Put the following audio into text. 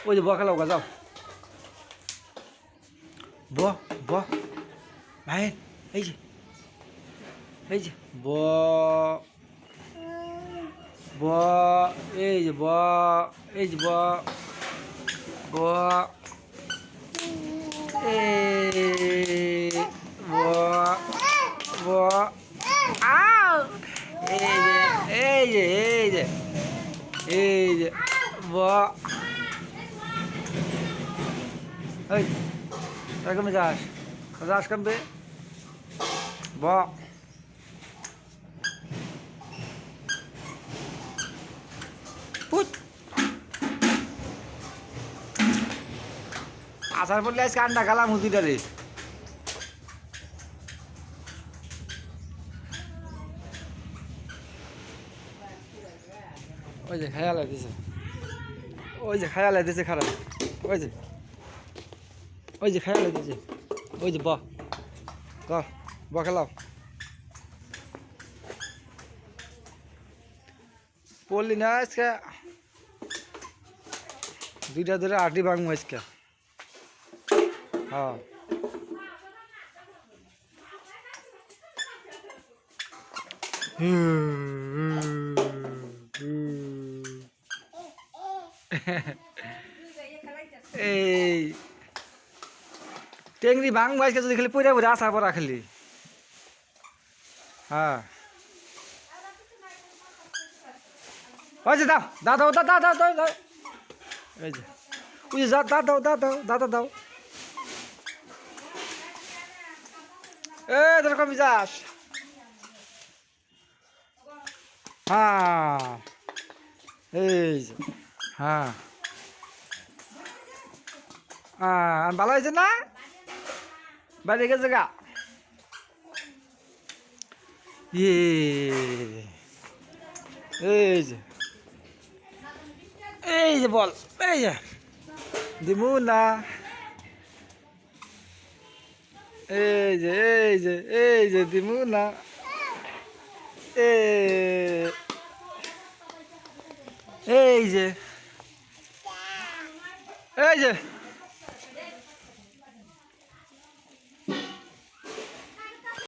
ওই যে ব খেলাও গা যাও ব ব ভাই এই যে ব ব এই যে ব এই যে ব ব এই ব ব আও এই যে ব এই তাই কমে যাস কমবে ব পুত আসার পড়লে আজকে আন্ডা খালাম হুদিটা রে ওই যে খেয়াল দিছে খেয়াল দিছে খারাপ ওই যে খেয়াল দিছে ওই যে ব খেলাও পড়লি না আজকে দুইটা ধরে আটি ভাঙবো আজকে হ্যাঁ এই টেংরি ভাঙবো আজকে যদি খালি পড়ে আসা পড়া খালি হ্যাঁ ওই যে দাও এই যে ওই যে দাও তোর কবি যাস হ্যাঁ এই যে হ্যাঁ ভালো হয়েছে না বাইরে গেছে গা এই যে বল এই যে দিমু না এই যে দিমু না এই যে